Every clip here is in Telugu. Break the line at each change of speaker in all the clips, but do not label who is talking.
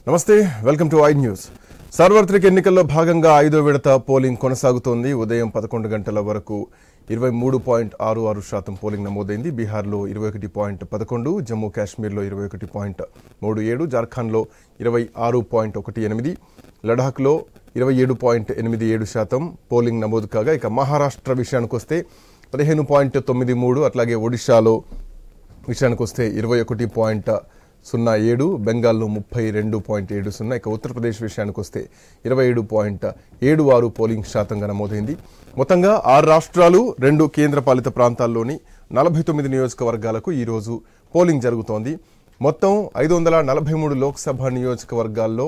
నమస్తే, వెల్కమ్ టు ఐ న్యూస్. సార్వత్రిక ఎన్నికల్లో భాగంగా 5వ విడత పోలింగ్ కొనసాగుతోంది. ఉదయం 11 గంటల వరకు 23.66% పోలింగ్ నమోదైంది. బీహార్లో 21.11, జమ్మూ కాశ్మీర్లో 21.37, జార్ఖండ్లో 26.18, లడాఖ్లో 27.87% పోలింగ్ నమోదు కాగా, ఇక మహారాష్ట్ర విషయానికి వస్తే 15.93, అట్లాగే ఒడిశాలో విషయానికి వస్తే 21.07, బెంగాల్లో 32.70, ఇక ఉత్తరప్రదేశ్ విషయానికి వస్తే 27.76 పోలింగ్ శాతంగా నమోదైంది. మొత్తంగా 6 రాష్ట్రాలు 2 కేంద్రపాలిత ప్రాంతాల్లోని 49 నియోజకవర్గాలకు ఈరోజు పోలింగ్ జరుగుతోంది. మొత్తం 543 లోక్సభ నియోజకవర్గాల్లో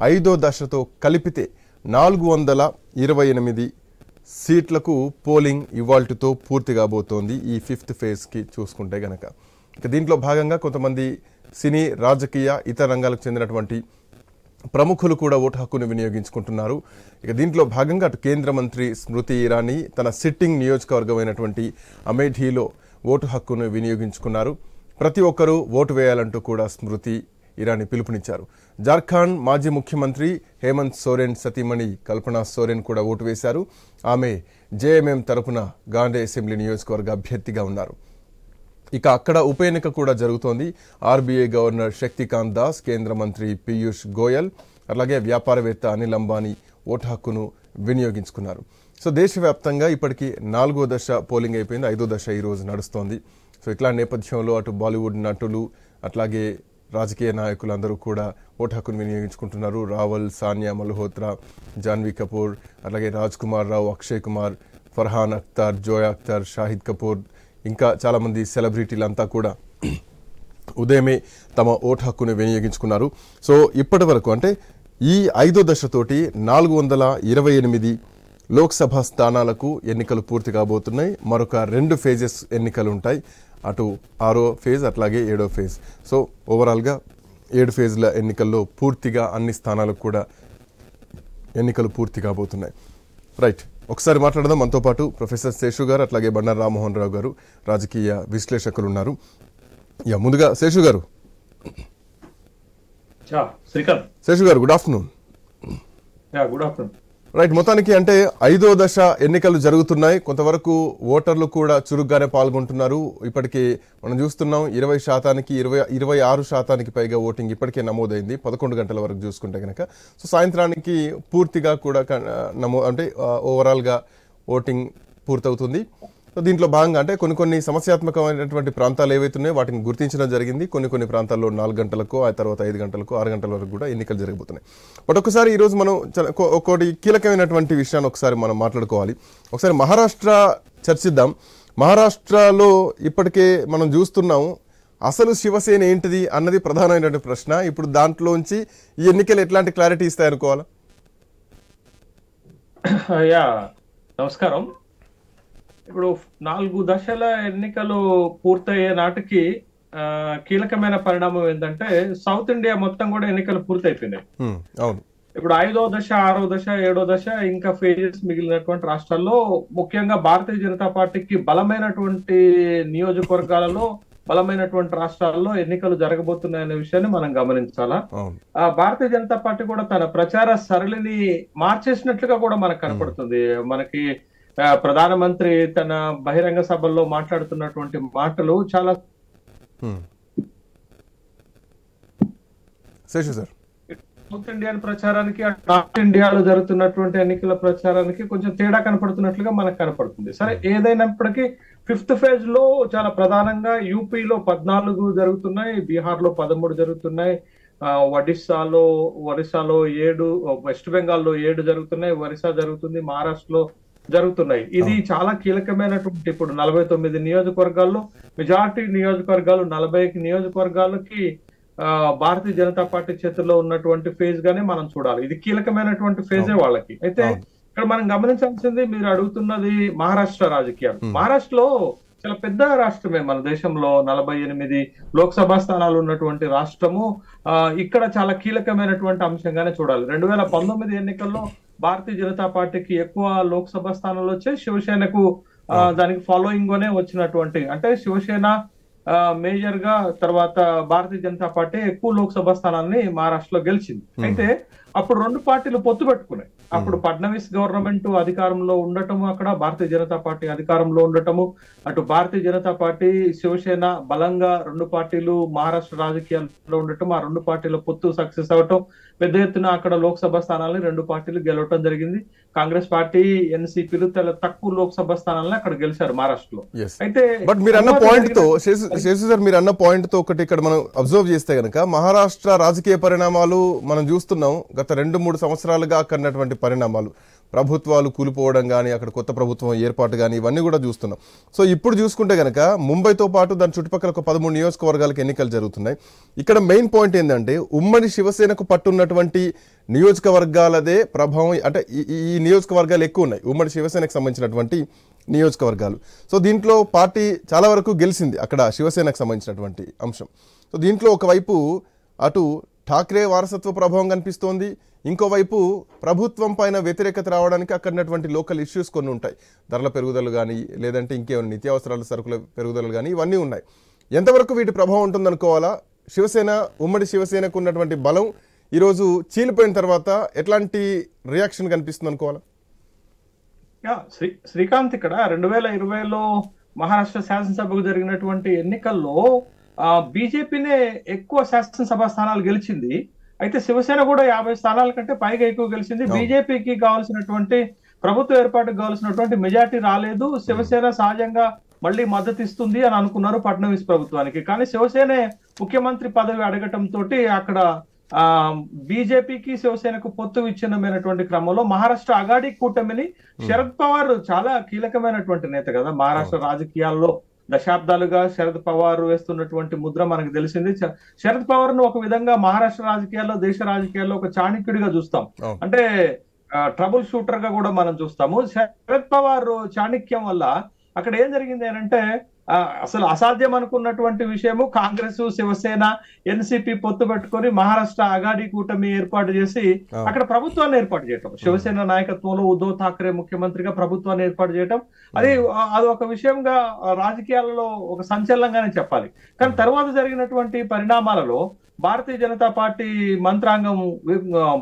5వ దశతో కలిపితే 428 సీట్లకు పోలింగ్ ఇవాల్టితో పూర్తి కాబోతోంది. ఈ 5th ఫేజ్కి చూసుకుంటే గనక ఇక దీంట్లో భాగంగా కొంతమంది సినీ, రాజకీయ, ఇతర రంగాలకు చెందినటువంటి ప్రముఖులు కూడా ఓటు హక్కును వినియోగించుకుంటున్నారు. ఇక దీంట్లో భాగంగా అటు కేంద్ర మంత్రి స్మృతి ఇరానీ తన సిట్టింగ్ నియోజకవర్గమైనటువంటి అమేఠీలో ఓటు హక్కును వినియోగించుకున్నారు. ప్రతి ఒక్కరూ ఓటు వేయాలంటూ కూడా స్మృతి ఇరానీ పిలుపునిచ్చారు. జార్ఖండ్ మాజీ ముఖ్యమంత్రి హేమంత్ సోరెన్ సతీమణి కల్పనా సోరెన్ కూడా ఓటు వేశారు. ఆమె జేఎంఎం తరపున గాంధీ అసెంబ్లీ నియోజకవర్గ అభ్యర్థిగా ఉన్నారు. ఇక అక్కడ ఉప ఎన్నిక కూడా జరుగుతోంది. ఆర్బీఐ గవర్నర్ శక్తికాంత్ దాస్, కేంద్ర మంత్రి పీయూష్ గోయల్, అలాగే వ్యాపారవేత్త అనిల్ అంబానీ ఓటు హక్కును వినియోగించుకున్నారు. సో దేశవ్యాప్తంగా ఇప్పటికీ 4వ దశ పోలింగ్ అయిపోయింది. 5వ దశ ఈరోజు నడుస్తోంది. సో ఇట్లా నేపథ్యంలో అటు బాలీవుడ్ నటులు, అట్లాగే రాజకీయ నాయకులందరూ కూడా ఓటు హక్కును వినియోగించుకుంటున్నారు. రావల్, సానియా మల్హోత్రా, జాన్వీ కపూర్, అలాగే రాజ్ కుమార్ రావు, అక్షయ్ కుమార్, ఫర్హాన్ అఖ్తర్, జోయా అఖ్తర్, షాహిద్ కపూర్, ఇంకా చాలామంది సెలబ్రిటీలంతా కూడా ఉదయమే తమ ఓటు హక్కును వినియోగించుకున్నారు. సో ఇప్పటి వరకు అంటే ఈ 5వ దశతోటి 428 లోక్సభ స్థానాలకు ఎన్నికలు పూర్తి కాబోతున్నాయి. మరొక 2 ఫేజెస్ ఎన్నికలు ఉంటాయి. అటు 6వ ఫేజ్, అట్లాగే 7వ ఫేజ్. సో ఓవరాల్గా 7 ఫేజ్ల ఎన్నికల్లో పూర్తిగా అన్ని స్థానాలకు కూడా ఎన్నికలు పూర్తి కాబోతున్నాయి. రైట్, ఒకసారి మాట్లాడదాం. మనతో పాటు ప్రొఫెసర్ శేషు గారు, అట్లాగే బండారు రామ్మోహన్ రావు గారు, రాజకీయ విశ్లేషకులు ఉన్నారు. ముందుగా శేషు గారు. శేషు గారు, good afternoon.
Good afternoon.
Right, మొత్తానికి అంటే 5వ దశ ఎన్నికలు జరుగుతున్నాయి. కొంతవరకు ఓటర్లు కూడా చురుగ్గానే పాల్గొంటున్నారు. ఇప్పటికే మనం చూస్తున్నాం 20%, 26% పైగా ఓటింగ్ ఇప్పటికే నమోదైంది 11 గంటల వరకు చూసుకుంటే కనుక. సో సాయంత్రానికి పూర్తిగా కూడా అంటే ఓవరాల్గా ఓటింగ్ పూర్తవుతుంది. సో దీంట్లో భాగంగా అంటే కొన్ని సమస్యాత్మకమైనటువంటి ప్రాంతాలు ఏవైతున్నాయో వాటిని గుర్తించడం జరిగింది. కొన్ని ప్రాంతాల్లో 4 గంటలకు, ఆ తర్వాత 5 గంటలకు, 6 గంటల వరకు కూడా ఎన్నికలు జరగబోతున్నాయి. బట్ ఒకసారి ఈరోజు మనం ఒకటి కీలకమైనటువంటి విషయాన్ని ఒకసారి మనం మాట్లాడుకోవాలి. ఒకసారి మహారాష్ట్ర చర్చిద్దాం. మహారాష్ట్రలో ఇప్పటికే మనం చూస్తున్నాం అసలు శివసేన ఏంటిది అన్నది ప్రధానమైనటువంటి ప్రశ్న. ఇప్పుడు దాంట్లోంచి ఈ ఎన్నికలు ఎట్లాంటి క్లారిటీ ఇస్తాయనుకోవాలా?
నమస్కారం. ఇప్పుడు 4 దశల ఎన్నికలు పూర్తయ్యే నాటికి కీలకమైన పరిణామం ఏంటంటే సౌత్ ఇండియా మొత్తం కూడా ఎన్నికలు పూర్తయిపోయినాయి. ఇప్పుడు 5వ దశ, 6వ దశ, 7వ దశ ఇంకా ఫేజెస్ మిగిలినటువంటి రాష్ట్రాల్లో ముఖ్యంగా భారతీయ జనతా పార్టీకి బలమైనటువంటి నియోజకవర్గాలలో, బలమైనటువంటి రాష్ట్రాల్లో ఎన్నికలు జరగబోతున్నాయనే విషయాన్ని మనం గమనించాలా. భారతీయ జనతా పార్టీ కూడా తన ప్రచార సరళిని మార్చేసినట్లుగా కూడా మనకు కనపడుతుంది. మనకి ప్రధానమంత్రి తన బహిరంగ సభల్లో మాట్లాడుతున్నటువంటి మాటలు చాలా సౌత్ ఇండియన్ ప్రచారానికి, నార్త్ ఇండియాలో జరుగుతున్నటువంటి ఎన్నికల ప్రచారానికి కొంచెం తేడా కనపడుతున్నట్లుగా మనకు కనపడుతుంది. సరే, ఏదైనప్పటికీ 5th ఫేజ్ లో చాలా ప్రధానంగా యూపీలో 14 జరుగుతున్నాయి, బీహార్ లో 13 జరుగుతున్నాయి, ఒరిస్సాలో 7, వెస్ట్ బెంగాల్లో 7 జరుగుతున్నాయి, ఒరిస్సా జరుగుతుంది, మహారాష్ట్రలో జరుగుతున్నాయి. ఇది చాలా కీలకమైనటువంటి ఇప్పుడు 49 నియోజకవర్గాల్లో మెజార్టీ నియోజకవర్గాలు 40 నియోజకవర్గాలకి భారతీయ జనతా పార్టీ చేతుల్లో ఉన్నటువంటి ఫేజ్ గానే మనం చూడాలి. ఇది కీలకమైనటువంటి ఫేజే వాళ్ళకి. అయితే ఇక్కడ మనం గమనించాల్సింది, మీరు అడుగుతున్నది మహారాష్ట్ర రాజకీయాలు. మహారాష్ట్రలో చాలా పెద్ద రాష్ట్రమే, మన దేశంలో 48 లోక్సభ స్థానాలు ఉన్నటువంటి రాష్ట్రము. ఇక్కడ చాలా కీలకమైనటువంటి అంశంగానే చూడాలి. 2019 ఎన్నికల్లో భారతీయ జనతా పార్టీకి ఎక్కువ లోక్సభ స్థానాలు వచ్చాయి. శివసేనకు దానికి ఫాలోయింగ్ గానే వచ్చినటువంటి, అంటే శివసేన మేజర్ గా తర్వాత భారతీయ జనతా పార్టీ ఎక్కువ లోక్సభ స్థానాన్ని మహారాష్ట్రలో గెలిచింది. అయితే అప్పుడు రెండు పార్టీలు పొత్తు పెట్టుకున్నాయి. అప్పుడు ఫడ్నవీస్ గవర్నమెంట్ అధికారంలో ఉండటము, అక్కడ భారతీయ జనతా పార్టీ అధికారంలో ఉండటము, అటు భారతీయ జనతా పార్టీ శివసేన బలంగా రెండు పార్టీలు మహారాష్ట్ర రాజకీయాల్లో ఉండటం, ఆ రెండు పార్టీల పొత్తు సక్సెస్ అవటం, పెద్ద ఎత్తున అక్కడ లోక్సభ స్థానాలను రెండు పార్టీలు గెలవటం జరిగింది. కాంగ్రెస్ పార్టీ ఎన్సీపీలు తక్కువ లోక్సభ స్థానాలను అక్కడ గెలిచారు మహారాష్ట్రలో. అయితే
బట్ మీరు అన్న పాయింట్ తో శేషు సార్, మీరు అన్న పాయింట్ తో ఒకటి ఇక్కడ మనం అబ్జర్వ్ చేస్తే గనక మహారాష్ట్ర రాజకీయ పరిణామాలు మనం చూస్తున్నాం. గత 2-3 సంవత్సరాలుగా అక్కడటువంటి పరిణామాలు, ప్రభుత్వాలు కూలిపోవడం కానీ, అక్కడ కొత్త ప్రభుత్వం ఏర్పాటు కానీ, ఇవన్నీ కూడా చూస్తున్నాం. సో ఇప్పుడు చూసుకుంటే గనక ముంబైతో పాటు దాని చుట్టుపక్కల ఒక 13 నియోజకవర్గాలకు ఎన్నికలు జరుగుతున్నాయి. ఇక్కడ మెయిన్ పాయింట్ ఏంటంటే ఉమ్మడి శివసేనకు పట్టున్నటువంటి నియోజకవర్గాలదే ప్రభావం. అంటే ఈ నియోజకవర్గాలు ఎక్కువ ఉన్నాయి, ఉమ్మడి శివసేనకు సంబంధించినటువంటి నియోజకవర్గాలు. సో దీంట్లో పార్టీ చాలా వరకు గెలిచింది అక్కడ శివసేనకు సంబంధించినటువంటి అంశం. సో దీంట్లో ఒకవైపు అటు ఠాక్రే వారసత్వ ప్రభావం కనిపిస్తోంది, ఇంకోవైపు ప్రభుత్వం పైన వ్యతిరేకత రావడానికి అక్కడటువంటి లోకల్ ఇష్యూస్ కొన్ని ఉంటాయి. ధరల పెరుగుదల కానీ, లేదంటే ఇంకేమైనా నిత్యావసరాల సరుకుల పెరుగుదలలు కానీ, ఇవన్నీ ఉన్నాయి. ఎంతవరకు వీటి ప్రభావం ఉంటుందనుకోవాలా? శివసేన, ఉమ్మడి శివసేనకు ఉన్నటువంటి బలం ఈరోజు చీలిపోయిన తర్వాత ఎట్లాంటి రియాక్షన్ కనిపిస్తుంది అనుకోవాలా?
శ్రీకాంత్, ఇక్కడ 2020లో మహారాష్ట్ర శాసనసభకు జరిగినటువంటి ఎన్నికల్లో బీజేపీనే ఎక్కువ శాసనసభ స్థానాలు గెలిచింది. అయితే శివసేన కూడా 50 స్థానాల కంటే పైగా ఎక్కువ గెలిచింది. బీజేపీకి కావాల్సినటువంటి ప్రభుత్వ ఏర్పాటుకు కావాల్సినటువంటి మెజార్టీ రాలేదు. శివసేన సహజంగా మళ్ళీ మద్దతు ఇస్తుంది అని అనుకున్నారు ఫడ్నవీస్ ప్రభుత్వానికి. కానీ శివసేనే ముఖ్యమంత్రి పదవి అడగటం తోటి అక్కడ బీజేపీకి శివసేనకు పొత్తు విచ్ఛిన్నమైనటువంటి క్రమంలో మహారాష్ట్ర అగాడి కూటమిని, శరద్ పవార్ చాలా కీలకమైనటువంటి నేత కదా మహారాష్ట్ర రాజకీయాల్లో. దశాబ్దాలుగా శరద్ పవార్ వేస్తున్నటువంటి ముద్ర మనకు తెలిసింది. శరద్ పవార్ ను ఒక విధంగా మహారాష్ట్ర రాజకీయాల్లో, దేశ రాజకీయాల్లో ఒక చాణక్యుడిగా చూస్తాం. అంటే ట్రబుల్ షూటర్ గా కూడా మనం చూస్తాము. శరద్ పవార్ చాణక్యం వల్ల అక్కడ ఏం జరిగింది అంటే అసలు అసాధ్యం అనుకున్నటువంటి విషయము, కాంగ్రెస్, శివసేన, ఎన్సీపీ పొత్తు పెట్టుకొని మహారాష్ట్ర అగాడి కూటమి ఏర్పాటు చేసి అక్కడ ప్రభుత్వాన్ని ఏర్పాటు చేయటం, శివసేన నాయకత్వంలో ఉద్ధవ్ ఠాక్రే ముఖ్యమంత్రిగా ప్రభుత్వాన్ని ఏర్పాటు చేయటం, అది ఒక విషయంగా రాజకీయాలలో ఒక సంచలనంగానే చెప్పాలి. కానీ తర్వాత జరిగినటువంటి పరిణామాలలో భారతీయ జనతా పార్టీ మంత్రాంగం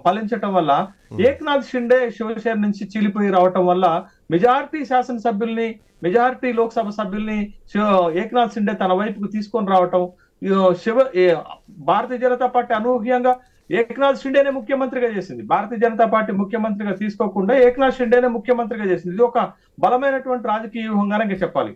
ఫలించటం వల్ల ఏక్నాథ్ షిండే శివసేన నుంచి చీలిపోయి రావటం వల్ల మెజారిటీ శాసనసభ్యుల్ని, మెజారిటీ లోక్సభ సభ్యుల్ని ఏక్నాథ్ షిండే తన వైపుకు తీసుకొని రావటం, భారతీయ జనతా పార్టీ అనూహ్యంగా ఏక్నాథ్ షిండేనే ముఖ్యమంత్రిగా చేసింది. భారతీయ జనతా పార్టీ ముఖ్యమంత్రిగా తీసుకోకుండా ఏక్నాథ్ షిండేనే ముఖ్యమంత్రిగా చేసింది. ఇది ఒక బలమైనటువంటి రాజకీయ వ్యూహంగానే చెప్పాలి.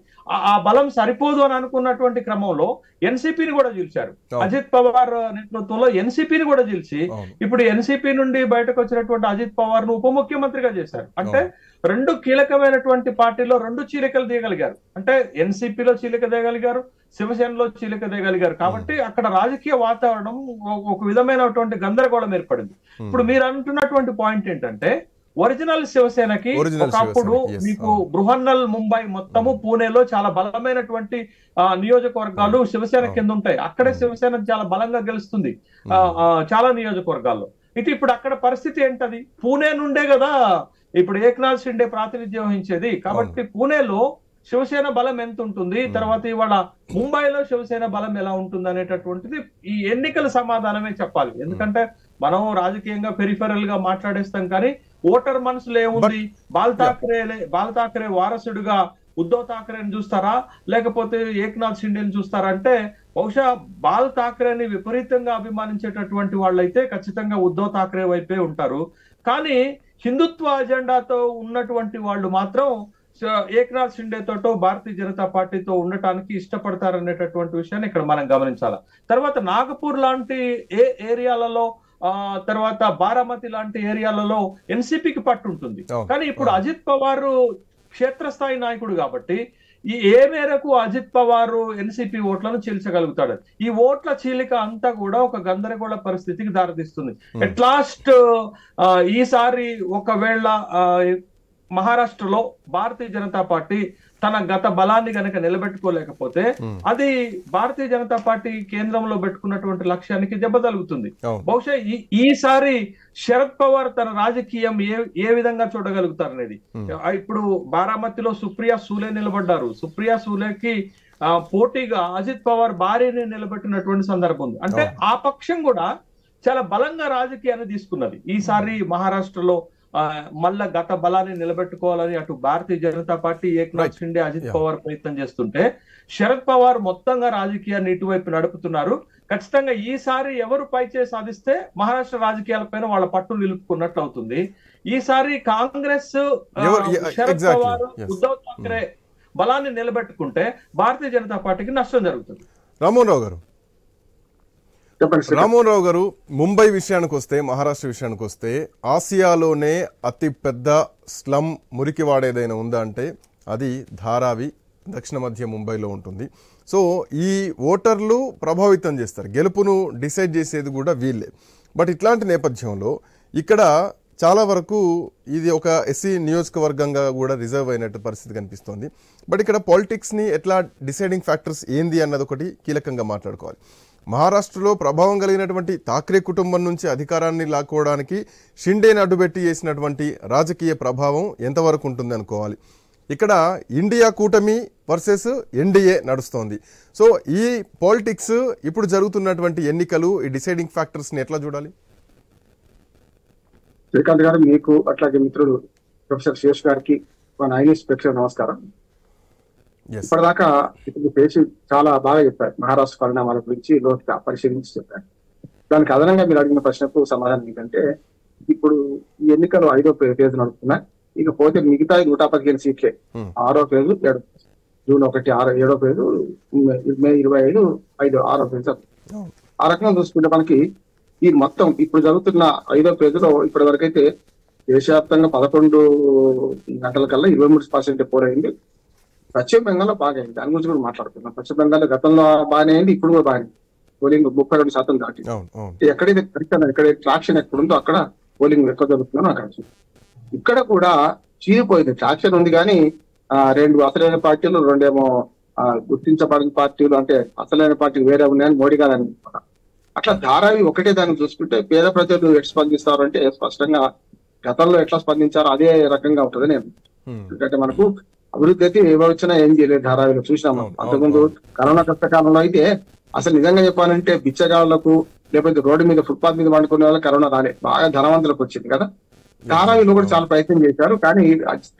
ఆ బలం సరిపోదు అని అనుకున్నటువంటి క్రమంలో ఎన్సీపీని కూడా చీల్చారు. అజిత్ పవార్ నేతృత్వంలో ఎన్సీపీని కూడా చీల్చి ఇప్పుడు ఎన్సీపీ నుండి బయటకు వచ్చినటువంటి అజిత్ పవార్ ను ఉప ముఖ్యమంత్రిగా చేశారు. అంటే రెండు కీలకమైనటువంటి పార్టీలో రెండు చీలికలు తీయగలిగారు. అంటే ఎన్సీపీలో చీలిక తీయగలిగారు, శివసేనలో చీలిక తీయగలిగారు. కాబట్టి అక్కడ రాజకీయ వాతావరణం ఒక విధమైనటువంటి గందరగోళం ఏర్పడింది. ఇప్పుడు మీరు అంటున్నటువంటి పాయింట్ ఏంటంటే ఒరిజినల్ శివసేనకి ఒకప్పుడు మీకు బృహన్నల్, ముంబై మొత్తము, పూణేలో చాలా బలమైనటువంటి నియోజకవర్గాలు శివసేన కింద ఉంటాయి. అక్కడే శివసేన చాలా బలంగా గెలుస్తుంది చాలా నియోజకవర్గాల్లో. అయితే ఇప్పుడు అక్కడ పరిస్థితి ఏంటది? పూణే నుండే కదా ఇప్పుడు ఏక్నాథ్ షిండే ప్రాతినిధ్యం వహించేది. కాబట్టి పూణేలో శివసేన బలం ఎంత ఉంటుంది, తర్వాత ఇవాళ ముంబైలో శివసేన బలం ఎలా ఉంటుంది అనేటటువంటిది ఈ ఎన్నికల సమాధానమే చెప్పాలి. ఎందుకంటే మనం రాజకీయంగా పెరిఫెరల్ గా మాట్లాడేస్తాం, కానీ ఓటర్ మనసులో ఏముంది? బాల్ ఠాక్రే వారసుడుగా ఉద్ధవ్ ఠాక్రేని చూస్తారా, లేకపోతే ఏక్నాథ్ షిండేని చూస్తారా అంటే బహుశా బాల్ ఠాక్రేని విపరీతంగా అభిమానించేటటువంటి వాళ్ళైతే ఖచ్చితంగా ఉద్ధవ్ ఠాక్రే వైపే ఉంటారు. కానీ హిందుత్వ అజెండాతో ఉన్నటువంటి వాళ్ళు మాత్రం ఏక్నాథ్ షిండే తోటో భారతీయ జనతా పార్టీతో ఉండటానికి ఇష్టపడతారనేటటువంటి విషయాన్ని ఇక్కడ మనం గమనించాలి. తర్వాత నాగపూర్ లాంటి ఏరియాలలో, తర్వాత బారామతి లాంటి ఏరియాలలో ఎన్సీపీకి పట్టు ఉంటుంది. కానీ ఇప్పుడు అజిత్ పవార్ క్షేత్రస్థాయి నాయకుడు కాబట్టి ఏ మేరకు అజిత్ పవార్ ఎన్సీపీ ఓట్లను చీల్చగలుగుతాడు? ఈ ఓట్ల చీలిక అంతా కూడా ఒక గందరగోళ పరిస్థితికి దారితీస్తుంది. ఎట్ లాస్ట్ ఈసారి ఒకవేళ మహారాష్ట్రలో భారతీయ జనతా పార్టీ తన గత బలాన్ని గనక నిలబెట్టుకోలేకపోతే అది భారతీయ జనతా పార్టీ కేంద్రంలో పెట్టుకున్నటువంటి లక్ష్యానికి దెబ్బ తగులుతుంది. బహుశా ఈసారి శరద్ పవార్ తన రాజకీయం ఏ విధంగా చూడగలుగుతారనేది. ఇప్పుడు బారామతిలో సుప్రియా సూలే నిలబడ్డారు. సుప్రియా సూలేకి పోటీగా అజిత్ పవార్ భార్యని నిలబెట్టినటువంటి సందర్భం ఉంది. అంటే ఆ పక్షం కూడా చాలా బలంగా రాజకీయాన్ని తీసుకున్నది. ఈసారి మహారాష్ట్రలో మళ్ళా గత బలాన్ని నిలబెట్టుకోవాలని అటు భారతీయ జనతా పార్టీ, ఏక్నాథ్ షిండే, అజిత్ పవార్ ప్రయత్నం చేస్తుంటే శరద్ పవార్ మొత్తంగా రాజకీయాన్ని ఇటువైపు నడుపుతున్నారు. ఖచ్చితంగా ఈసారి ఎవరు పైచే సాధిస్తే మహారాష్ట్ర రాజకీయాలపైన వాళ్ళ పట్టు నిలుపుకున్నట్లు అవుతుంది. ఈసారి కాంగ్రెస్ శరద్ పవార్, ఉద్ధవ్ ఠాక్రే బలాన్ని నిలబెట్టుకుంటే భారతీయ జనతా పార్టీకి నష్టం జరుగుతుంది.
రామ్మోహన్ రావు గారు, ముంబై విషయానికి వస్తే, మహారాష్ట్ర విషయానికి వస్తే, ఆసియాలోనే అతి పెద్ద స్లమ్ మురికివాడేదైనా ఉందా అంటే అది ధారావి, దక్షిణ మధ్య ముంబైలో ఉంటుంది. సో ఈ ఓటర్లు ప్రభావితం చేస్తారు, గెలుపును డిసైడ్ చేసేది కూడా వీళ్ళే. బట్ ఇట్లాంటి నేపథ్యంలో ఇక్కడ చాలా వరకు ఇది ఒక ఎస్సీ నియోజకవర్గంగా కూడా రిజర్వ్ అయినట్టు పరిస్థితి కనిపిస్తోంది. బట్ ఇక్కడ పాలిటిక్స్ని ఎట్లా డిసైడింగ్ ఫ్యాక్టర్స్ ఏంది అన్నది ఒకటి కీలకంగా మాట్లాడుకోవాలి. మహారాష్ట్రలో ప్రభావం కలిగినటువంటి ఠాక్రే కుటుంబం నుంచి అధికారాన్ని లాక్కోవడానికి షిండేని అడ్డుపెట్టి చేసినటువంటి రాజకీయ ప్రభావం ఎంతవరకు ఉంటుంది అనుకోవాలి. ఇక్కడ ఇండియా కూటమి వర్సెస్ ఎన్డీఏ నడుస్తోంది. సో ఈ పాలిటిక్స్, ఇప్పుడు జరుగుతున్నటువంటి ఎన్నికలు, ఈ డిసైడింగ్ ఫ్యాక్టర్స్ని ఎట్లా చూడాలి?
శ్రీకాంత్ గారు, మీకు అట్లాగే మిత్రుడు ప్రొఫెసర్ శేష్ గారికి, మన ఐనిస్ ప్రేక్షకులకు నమస్కారం. ఇప్పటిదాకా ఇప్పుడు చేసి చాలా బాగా చెప్పారు, మహారాష్ట్ర పరిణామాల గురించి లోతుగా పరిశీలించి చెప్పారు. దానికి అదనంగా మీరు అడిగిన ప్రశ్నకు సమాధానం ఏంటంటే, ఇప్పుడు ఈ ఎన్నికలు 5వ ఫేజ్ నడుస్తున్నాయి. ఇకపోతే మిగతా 115 సీట్లే 6వ ఫేజ్, జూన్ 1, 7వ ఫేజ్, మే 25, 6వ ఫేజ్. ఆ రకంగా చూసుకుంటే మనకి ఈ మొత్తం ఇప్పుడు జరుగుతున్న 5వ ఫేజ్ లో ఇప్పటి వరకు అయితే దేశవ్యాప్తంగా 11 గంటల కల్లా 23% పోలైంది. పశ్చిమ బెంగాల్లో బాగా అయింది, దాని గురించి కూడా మాట్లాడుతున్నాం. పశ్చిమ బెంగాల్లో గతంలో బాగానే అయింది, ఇప్పుడు కూడా బాగా పోలింగ్ 32% దాటి. ఎక్కడైతే ఎక్కడైతే ట్రాక్షన్ ఎక్కడుందో అక్కడ పోలింగ్ ఎక్కువ జరుగుతుందో నాకు అనిపిస్తుంది. ఇక్కడ కూడా చీలిపోయింది, ట్రాక్షన్ ఉంది కానీ 2 అసలైన పార్టీలు, 2 ఏమో గుర్తించబడిన పార్టీలు, అంటే అసలైన పార్టీలు వేరే ఉన్నాయని మోడీ గారు అనుకుంటున్నారు. అట్లా ధారావి ఒకటే దాన్ని చూసుకుంటే పేద ప్రజలు ఎట్లా స్పందిస్తారు అంటే స్పష్టంగా గతంలో ఎట్లా స్పందించారో అదే రకంగా ఉంటుంది. నేను ఎందుకంటే మనకు అభివృద్ధి అయితే ఏవచ్చినా ఏం చేయలేదు ధారావిలో చూసినాము. అంతకుముందు కరోనా కష్టకాలంలో అయితే అసలు నిజంగా చెప్పాలంటే బిచ్చగాళ్లకు, లేకపోతే రోడ్డు మీద ఫుట్పాత్ మీద పండుకునే వాళ్ళకి కరోనా రాలే, బాగా ధనవంతులకు వచ్చింది కదా. ధారావిలో కూడా చాలా ప్రయత్నం చేశారు, కానీ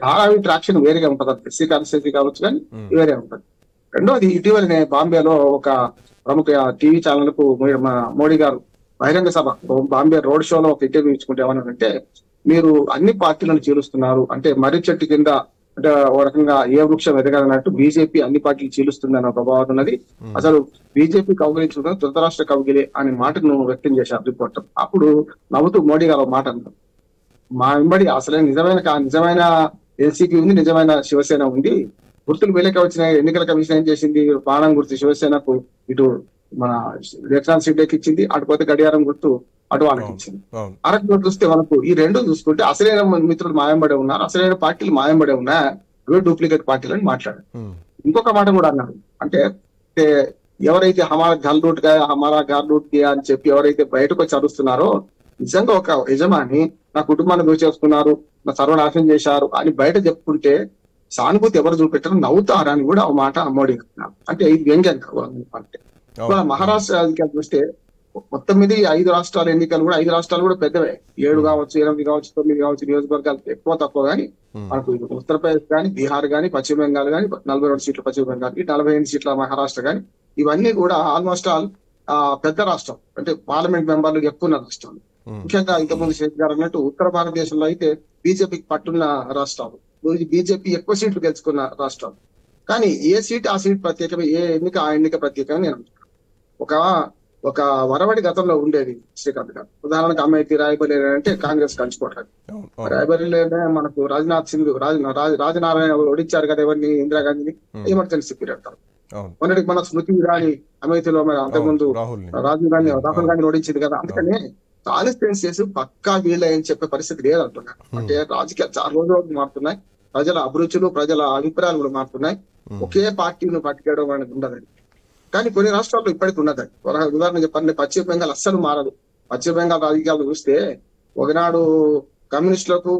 ధారావి ట్రాక్షన్ వేరేగా ఉంటుంది. ఎస్సీ కాన్స్టిట్యూన్సీ కావచ్చు, కానీ వేరే ఉంటుంది. రెండోది, ఇటీవలనే బాంబేలో ఒక ప్రముఖ టీవీ ఛానల్ కు మోడీ గారు బహిరంగ సభ, బాంబే రోడ్ షోలో ఒక ఇంటర్వ్యూ ఇచ్చుకుంటే ఏమన్నారంటే, మీరు అన్ని పార్టీలను చీలుస్తున్నారు, అంటే మర్రి చెట్టు కింద, అంటే ఓ రకంగా ఏ వృక్షం ఎదగదన్నట్టు బీజేపీ అన్ని పార్టీలు చీలుస్తుందన్న ప్రభావం ఉన్నది. అసలు బీజేపీ కౌగిలించుకున్న ధృతరాష్ట్ర కౌగిలి అనే మాటను వ్యక్తం చేశారు రిపోర్టర్. అప్పుడు నవ్వుతూ మోడీ గారు మాట అన్నారు, మా వెంబడి అసలైన నిజమైన ఎన్సీపీ ఉంది, నిజమైన శివసేన ఉంది. గుర్తులు వీళ్ళకే వచ్చిన ఎన్నికల కమిషన్ ఏం చేసింది, బాణం గుర్తు శివసేనకు ఇటు మన ఏక్నాథ్ షిండేకి ఇచ్చింది, అటుపోతే గడియారం గుర్తు అటు వాళ్ళకి ఇచ్చింది. అరకులో చూస్తే మనకు ఈ రెండు చూసుకుంటే అసలైన మిత్రులు మాయంబడే ఉన్నారు, అసలైన పార్టీలు మాయంబడే ఉన్నా, ఇవే డూప్లికేట్ పార్టీలు అని మాట్లాడారు. ఇంకొక మాట కూడా అన్నారు, అంటే ఎవరైతే హమారా ఘర్ లూట్ గా, హమారా ఘర్ లూట్ గా అని చెప్పి ఎవరైతే బయటకు వచ్చి అరుస్తున్నారో, నిజంగా ఒక యజమాని నా కుటుంబాన్ని దోచేసుకున్నారు, నా సర్వనాశనం చేశారు అని బయట చెప్పుకుంటే సానుభూతి ఎవరు చూపెట్టారు, నవ్వుతారని కూడా ఒక మాట మోడీ అంటున్నారు. అంటే ఇది వ్యంగ్యం అంటే మహారాష్ట్ర రాజకీయాలు చూస్తే మొత్తం మీద 5 రాష్ట్రాల ఎన్నికలు కూడా 5 రాష్ట్రాలు కూడా పెద్దవే, 7 కావచ్చు, 8 కావచ్చు, 9 కావచ్చు నియోజకవర్గాలు ఎక్కువ తక్కువ. కానీ మనకు ఉత్తరప్రదేశ్ కానీ, బీహార్ కానీ, పశ్చిమ బెంగాల్ కానీ 42 సీట్లు పశ్చిమ బెంగాల్, 45 సీట్ల మహారాష్ట్ర కానీ, ఇవన్నీ కూడా ఆల్మోస్ట్ ఆల్ పెద్ద రాష్ట్రం, అంటే పార్లమెంట్ మెంబర్లు ఎక్కువ ఉన్న రాష్ట్రాలు. ముఖ్యంగా ఇంతకుముందు శేఖర్ గారు అన్నట్టు ఉత్తర భారతదేశంలో అయితే బీజేపీకి పట్టున్న రాష్ట్రాలు, బీజేపీ ఎక్కువ సీట్లు గెలుచుకున్న రాష్ట్రాలు. కానీ ఏ సీట్ ఆ సీట్ ప్రత్యేకమే, ఏ ఎన్నిక ఆ ఎన్నిక ప్రత్యేకమే. నేను ఒక వరవడి గతంలో ఉండేది శ్రీకాంత్ గారు. ఉదాహరణకు అమేథీ, రాయ్బరేలీ అంటే కాంగ్రెస్ కంచుకోవట్లేదు. రాయ్బరేలీలోనే మనకు రాజ్నాథ్ సింగ్, రాజనారాయణ ఓడించారు కదా ఎవరిని, ఇందిరాగాంధీని, ఎమర్జెన్సీ పీరియడ్ తర్వాత. మొన్నటికి మన స్మృతి ఇరానీ అమేథీలో, అంతకుముందు రాహుల్ గాంధీ ఓడించింది కదా. అందుకని కాన్స్టిట్యుయెన్సీస్ పక్కా వీళ్ళని చెప్పే పరిస్థితి లేదంటున్నారు. అంటే రాజకీయాలు చాలా రోజులు మారుతున్నాయి, ప్రజల అభిరుచులు, ప్రజల అభిప్రాయాలు కూడా మారుతున్నాయి. ఒకే పార్టీని పట్టుకోవడం అనేది ఉండదండి. కానీ కొన్ని రాష్ట్రాల్లో ఇప్పటికి ఉన్నదండి. ఉదాహరణ చెప్పండి, పశ్చిమ బెంగాల్ అస్సలు మారదు. పశ్చిమ బెంగాల్ రాజకీయాలు చూస్తే ఒకనాడు కమ్యూనిస్టులకు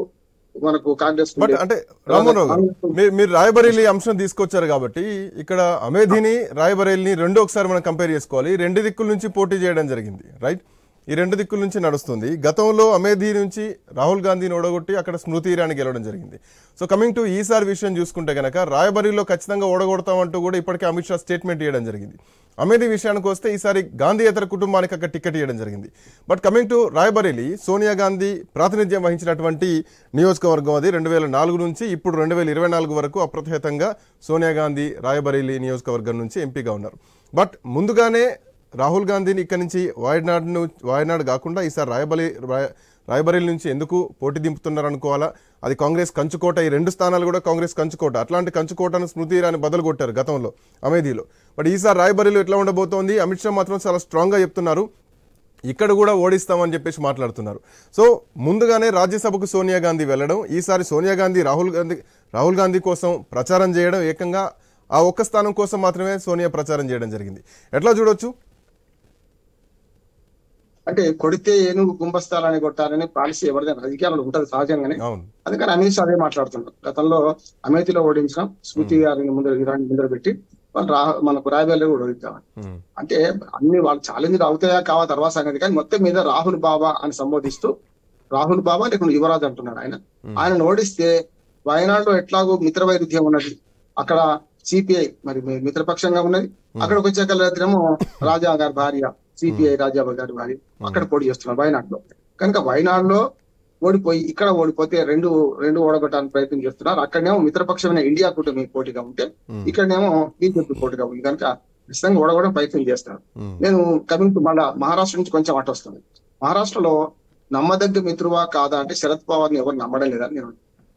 మనకు కాంగ్రెస్
బట్ అంటే రామ్మోహన్ రావు గారు, మీరు రాయబరేలీ అంశం తీసుకొచ్చారు కాబట్టి ఇక్కడ అమేధిని రాయబరేలీని రెండు ఒకసారి మనం కంపేర్ చేసుకోవాలి. రెండు దిక్కుల నుంచి పోటీ చేయడం జరిగింది, రైట్? ఈ రెండు దిక్కుల నుంచి నడుస్తుంది. గతంలో అమేధి నుంచి రాహుల్ గాంధీని ఓడగొట్టి అక్కడ స్మృతి ఇరానీ గెలవడం జరిగింది. సో కమింగ్ టు ఈసారి విషయం చూసుకుంటే కనుక రాయబరేలీలో ఖచ్చితంగా ఓడగొడతామంటూ కూడా ఇప్పటికే అమిత్ షా స్టేట్మెంట్ ఇవ్వడం జరిగింది. అమేధి విషయానికి వస్తే ఈసారి గాంధీయేతర కుటుంబానికి అక్కడ టికెట్ ఇవ్వడం జరిగింది. But coming to Rae Bareli, Sonia Gandhi ప్రాతినిధ్యం వహించినటువంటి నియోజకవర్గం అది 2004 నుంచి ఇప్పుడు 2024 వరకు అప్రతిహతంగా సోనియా గాంధీ రాయబరేలీ నియోజకవర్గం నుంచి ఎంపీగా ఉన్నారు. బట్ ముందుగానే రాహుల్ గాంధీని ఇక్కడి నుంచి వాయనాడ్ కాకుండా ఈసారి రాయబరేలీ నుంచి ఎందుకు పోటీ దింపుతున్నారు అనుకోవాలా? అది కాంగ్రెస్ కంచుకోట. ఈ రెండు స్థానాలు కూడా కాంగ్రెస్ కంచుకోట. అట్లాంటి కంచుకోటను స్మృతి ఇరానీ బదులు కొట్టారు గతంలో అమేధిలో. బట్ ఈసారి రాయబరేలీలో ఎట్లా ఉండబోతోంది? అమిత్ షా మాత్రం చాలా స్ట్రాంగ్గా చెప్తున్నారు, ఇక్కడ కూడా ఓడిస్తామని చెప్పేసి మాట్లాడుతున్నారు. సో ముందుగానే రాజ్యసభకు సోనియా గాంధీ వెళ్ళడం, ఈసారి సోనియా గాంధీ రాహుల్ గాంధీ కోసం ప్రచారం చేయడం, ఏకంగా ఆ ఒక్క స్థానం కోసం మాత్రమే సోనియా ప్రచారం చేయడం జరిగింది. ఎట్లా చూడొచ్చు?
అంటే కొడితే ఏనుగు కుంభస్థలాన్ని కొట్టాలని పాలసీ ఎవరిదైనా రాజకీయాల్లో ఉంటది సహజంగానే. అందుకని అమిత్ షా అదే మాట్లాడుతున్నారు. గతంలో అమేథీలో ఓడించాం, స్మృతి గారిని ఇరానీ ముందర పెట్టి వాళ్ళు మనకు రాయబరేలీలో కూడా ఓడించామని. అంటే అన్ని వాళ్ళు ఛాలెంజ్ అవుతాయా కావా తర్వాత సంగతి, కానీ మొత్తం మీద రాహుల్ బాబా అని సంబోధిస్తూ రాహుల్ బాబా లేకుండా యువరాజ్ అంటున్నాడు ఆయన ఓడిస్తే వయనాడులో ఎట్లాగో మిత్ర వైరుధ్యం ఉన్నది, అక్కడ సిపిఐ మరి మిత్రపక్షంగా ఉన్నది, అక్కడికి వచ్చేకల్లేమో రాజా గారి భార్య సిపిఐ రాజా గారి భార్య అక్కడ పోటీ చేస్తున్నారు వయనాడులో. కనుక వయనాడులో ఓడిపోయి ఇక్కడ ఓడిపోతే రెండు ఓడగొట్టడానికి ప్రయత్నం చేస్తున్నారు. అక్కడనేమో మిత్రపక్షమైన ఇండియా కూటమి పోటీగా ఉంటే ఇక్కడనేమో బీజేపీ పోటీగా ఉంది. కనుక ఖచ్చితంగా ఓడగొట్టడం ప్రయత్నం చేస్తారు. నేను కమింగ్ టు మళ్ళా మహారాష్ట్ర నుంచి కొంచెం అటు వస్తుంది. మహారాష్ట్రలో నమ్మదగ్గ మిత్రువా కాదా అంటే శరద్ పవార్ ని ఎవరు నమ్మడం లేదని నేను.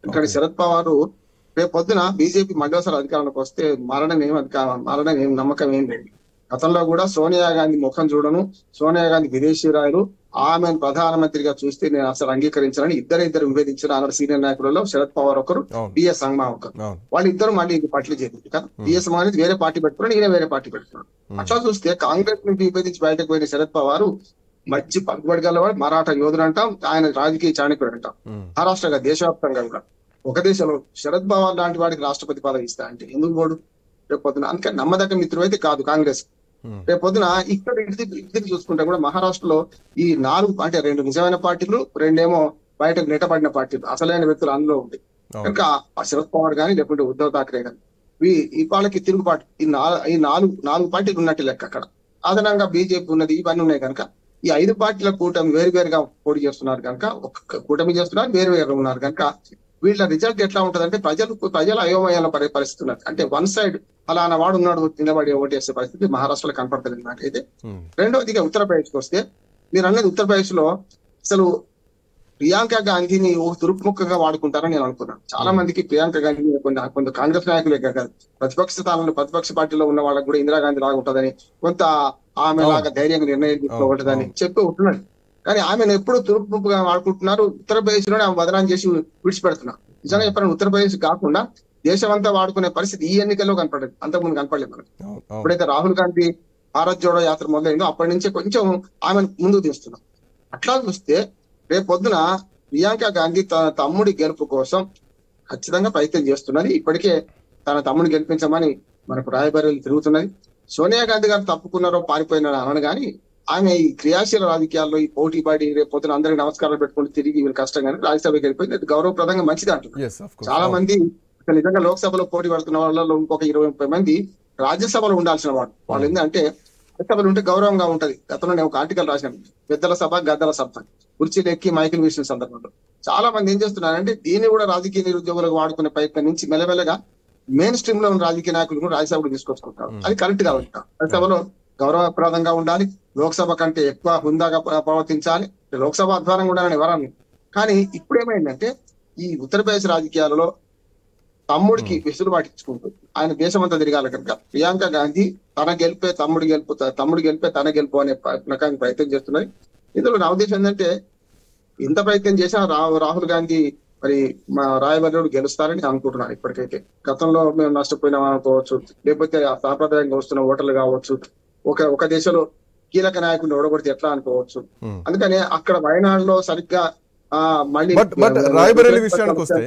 ఇక్కడ శరద్ పవార్ రేపు పొద్దున బీజేపీ మళ్ళీసారి అధికారంలోకి వస్తే మరణం ఏం నమ్మకం ఏం లేదు. గతంలో కూడా సోనియా గాంధీ ముఖం చూడను, సోనియా గాంధీ విదేశీరాయలు, ఆమెను ప్రధానమంత్రిగా చూస్తే నేను అసలు అంగీకరించాలని ఇద్దరు విభేదించిన అన్నారు సీనియర్ నాయకులలో. శరద్ పవార్ ఒకరు, బిఎస్ సంగ్మా ఒకరు. వాళ్ళిద్దరు మళ్ళీ ఇది పట్ల చేసింది కదా. బిఎస్ అనేది వేరే పార్టీ పెట్టుకున్నాడు, ఈయన వేరే పార్టీ పెట్టుకున్నాడు. అట్లా చూస్తే కాంగ్రెస్ నుంచి విభేదించి బయటకు పోయిన శరద్ పవార్ మంచి పలుకుబడి గలవాడు, మరాఠా యోధుడు అంటాం, ఆయన రాజకీయ చాణక్యుడు అంటాం. మహారాష్ట్రగా దేశవ్యాప్తంగా కూడా ఒక దేశంలో శరద్ పవార్ లాంటి వాడికి రాష్ట్రపతి పదవి ఇస్తా అంటే ఎందుకు పోడు రేపు పొద్దున? అందుకని నమ్మదగ్గ మిత్రుడు అయితే కాదు కాంగ్రెస్. రేపు పొద్దున ఇక్కడ ఇద్దరు చూసుకుంటే కూడా మహారాష్ట్రలో ఈ 4 అంటే 2 నిజమైన పార్టీలు, 2 ఏమో బయటకు నెట్టబడిన పార్టీలు, అసలైన వ్యక్తులు అందులో ఉంది. కనుక శరద్ పవార్ కానీ లేకుంటే ఉద్ధవ్ ఠాక్రే కానీ ఈ వాళ్ళకి తిరుగుబాటు ఈ నాలుగు పార్టీలు ఉన్నట్టు లెక్క. అక్కడ అదనంగా బీజేపీ ఉన్నది, ఇవన్నీ ఉన్నాయి. కనుక ఈ 5 పార్టీల కూటమి వేరువేరుగా పోటీ చేస్తున్నారు కనుక, ఒక కూటమి చేస్తున్నారు, వేరువేరుగా ఉన్నారు కనుక వీళ్ళ రిజల్ట్ ఎట్లా ఉంటదంటే ప్రజల అయోమయాల పరిస్థితి ఉన్నది. అంటే వన్ సైడ్ అలానా వాడు ఉన్నాడు నిలబడి ఓటేసే పరిస్థితి మహారాష్ట్రలో కనపడుతుంది నాకైతే. రెండవదిగా ఉత్తరప్రదేశ్కి వస్తే మీరు అన్నది ఉత్తరప్రదేశ్ లో అసలు ప్రియాంక గాంధీని దుర్ముఖంగా వాడుకుంటారని నేను అనుకున్నాను. చాలా మందికి ప్రియాంక గాంధీని కొంత కాంగ్రెస్ నాయకులే కాదు, ప్రతిపక్ష స్థానంలో ప్రతిపక్ష పార్టీలో ఉన్న వాళ్ళకి కూడా ఇందిరాగాంధీ లాగా ఉంటదని, కొంత ఆమె లాగా ధైర్యంగా నిర్ణయం తీసుకోవటదని చెప్పి ఉంటున్నాడు. కానీ ఆమెను ఎప్పుడు తురుపుగా వాడుకుంటున్నారు, ఉత్తరప్రదేశ్ లోనే ఆమె బదనాం చేసి విడిచిపెడుతున్నారు. నిజంగా చెప్పాలని ఉత్తరప్రదేశ్ కాకుండా దేశమంతా వాడుకునే పరిస్థితి ఈ ఎన్నికల్లో కనపడలేదు, అంతకుముందు కనపడలేదు మనకు. ఎప్పుడైతే రాహుల్ గాంధీ భారత్ జోడో యాత్ర మొదలైందో అప్పటి నుంచే కొంచెం ఆమెను ముందుకు తీస్తున్నాం. అట్లా చూస్తే రేపు పొద్దున ప్రియాంక గాంధీ తన తమ్ముడి గెలుపు కోసం ఖచ్చితంగా ప్రయత్నం చేస్తున్నది. ఇప్పటికే తన తమ్ముడిని గెలిపించమని మనకు రాయబరేలీ తిరుగుతున్నది. సోనియా గాంధీ గారు తప్పుకున్నారో పారిపోయినారో అనను కానీ ఆమె ఈ క్రియాశీల రాజకీయాల్లో ఈ పోటీ పడి రేపు పొద్దున అందరికి నమస్కారాలు పెట్టుకుని తిరిగి వీళ్ళు కష్టం కానీ రాజ్యసభకి వెళ్ళిపోయింది. అది గౌరవప్రదంగా మంచిది అంటున్నారు చాలా మంది. నిజంగా లోక్సభలో పోటీ పడుతున్న వాళ్ళలో ఇంకొక 20-30 మంది రాజ్యసభలో ఉండాల్సిన వాళ్ళు ఏంటంటే రాజ్యసభలు ఉంటే గౌరవంగా ఉంటది. గతంలో నేను ఒక ఆర్టికల్ రాశాను, పెద్దల సభ గద్దల సభ, కుర్చీలు ఎక్కి మైకిల్ వీసిన సందర్భంలో చాలా మంది ఏం చేస్తున్నారంటే దీన్ని కూడా రాజకీయ నిరుద్యోగులకు వాడుకునే ప్రయత్నం నుంచి మెల్లమెల్లగా మెయిన్ స్ట్రీమ్ లో ఉన్న రాజకీయ నాయకులు కూడా రాజ్యసభకు తీసుకొచ్చుకుంటారు. అది కరెక్ట్ గా ఉంటాం. రాజ్యసభలో గౌరవప్రదంగా ఉండాలి, లోక్సభ కంటే ఎక్కువ హుందాగా ప్రవర్తించాలి, లోక్సభ అధ్వానంగా ఉండాలని ఎవరని. కానీ ఇప్పుడు ఏమైందంటే ఈ ఉత్తరప్రదేశ్ రాజకీయాలలో తమ్ముడికి విసులు పాటించుకుంటూ ఆయన దేశమంతా తిరగాలి కనుక ప్రియాంక గాంధీ తన గెలిపే తమ్ముడు గెలిపే తన గెలుపు అనే ప్రయత్నం చేస్తున్నది. ఇందులో నా ఉద్దేశం ఏంటంటే ఇంత ప్రయత్నం చేసినా రాహుల్ గాంధీ మరి మా రాయబరేలీలో గెలుస్తారని అనుకుంటున్నాను. ఇప్పటికైతే గతంలో మేము నష్టపోయినాం అనుకోవచ్చు, లేకపోతే సాంప్రదాయంగా వస్తున్న ఓటర్లు కావచ్చు, ఒక దేశంలో కీలక నాయకుడిని ఓడగొడితే ఎట్లా అనుకోవచ్చు. అందుకని అక్కడ వయనాడులో సరిగ్గా మళ్ళీ
బట్ రాయబరేలీ విషయానికి వస్తే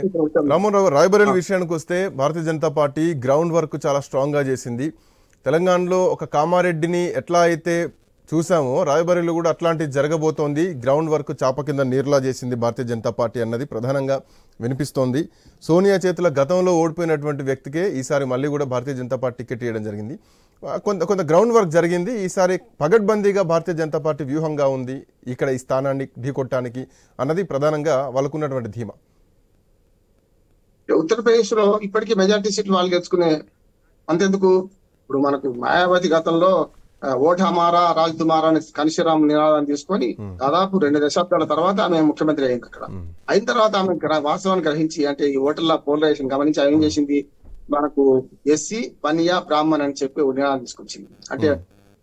రామ్మోహన్ రావు రాయబరేలీ విషయానికి వస్తే Bharatiya Janata party ground work చాలా స్ట్రాంగ్ గా చేసింది. తెలంగాణలో ఒక కామారెడ్డిని ఎట్లా అయితే చూసామో రాయబరేలీలో కూడా అట్లాంటిది జరగబోతోంది. గ్రౌండ్ వర్క్ చాప కింద నీరులా చేసింది భారతీయ జనతా పార్టీ అన్నది ప్రధానంగా వినిపిస్తోంది. సోనియా చేతుల గతంలో ఓడిపోయినటువంటి వ్యక్తికే ఈసారి మళ్ళీ కూడా భారతీయ జనతా పార్టీ టికెట్ ఇవ్వడం జరిగింది. కొంత గ్రౌండ్ వర్క్ జరిగింది. ఈసారి పగడ్బందీగా భారతీయ జనతా పార్టీ వ్యూహంగా ఉంది ఇక్కడ ఈ స్థానాన్ని ఢీకొట్టడానికి అన్నది ప్రధానంగా వాళ్ళకున్నటువంటి ధీమా.
ఉత్తరప్రదేశ్ లో ఇప్పటికీ మెజార్టీ సీట్లు వాళ్ళు గెలుచుకునే అంతెందుకు, ఇప్పుడు మనకు మాయావతి గతంలో ఓట్ హమారా రాజ్ తుమారా అని కనిషిరామ్ నినాదాన్ని తీసుకొని దాదాపు 2 దశాబ్దాల తర్వాత ఆమె ముఖ్యమంత్రి అయింది. అక్కడ అయిన తర్వాత ఆమె వాస్తవాన్ని గ్రహించి, అంటే ఈ ఓటర్ల పోలరైజేషన్ గమనించి ఆమె ఏం చేసింది, మనకు ఎస్సీ బనియా బ్రాహ్మణ్ అని చెప్పి నినాదం తీసుకొచ్చింది. అంటే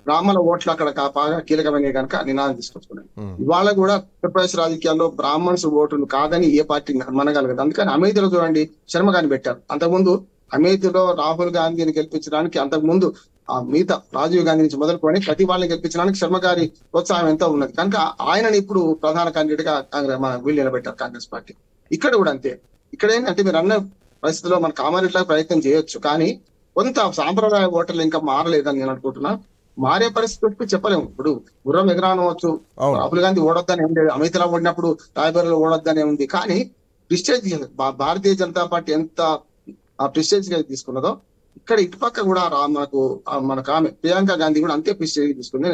బ్రాహ్మణ ఓట్లు అక్కడ బాగా కీలకమైన కనుక నినాదం తీసుకొచ్చుకున్నాయి. ఇవాళ కూడా ఉత్తరప్రదేశ్ రాజకీయాల్లో బ్రాహ్మణ్స్ ఓటును కాదని ఏ పార్టీ మనగలగదు. అందుకని అమేథీలో చూడండి శర్మగాని పెట్టారు. అంతకుముందు అమేథీలో రాహుల్ గాంధీని గెలిపించడానికి అంతకుముందు మిగతా రాజీవ్ గాంధీ నుంచి మొదలుకొని ప్రతి వాళ్ళని గెలిపించడానికి శర్మ గారి ప్రోత్సాహం ఎంతో ఉన్నది కనుక ఆయనని ఇప్పుడు ప్రధాన క్యాండిడేట్ గా వీళ్ళు నిలబెట్టారు కాంగ్రెస్ పార్టీ. ఇక్కడ కూడా అంతే. ఇక్కడ ఏంటంటే మీరు అన్న పరిస్థితిలో మన కామారెడ్డిలా ప్రయత్నం చేయొచ్చు, కానీ కొంత సాంప్రదాయ ఓటర్లు ఇంకా మారలేదని నేను అనుకుంటున్నా. మారే పరిస్థితి చెప్పలేము. ఇప్పుడు గుర్రం ఎగరానవచ్చు, రాహుల్ గాంధీ ఓడొద్దని ఏం లేదు, అమిత్లా ఓడినప్పుడు రాయబరేలీలో ఓడొద్దనే ఉంది. కానీ ప్రిస్టేజ్ భారతీయ జనతా పార్టీ ఎంత ప్రిస్టేజ్ గా తీసుకున్నదో ఇక్కడ ఇటుపక్క కూడా మనకు ఆమె ప్రియాంక గాంధీ కూడా అంతే ప్రిస్టేజ్ తీసుకుంది.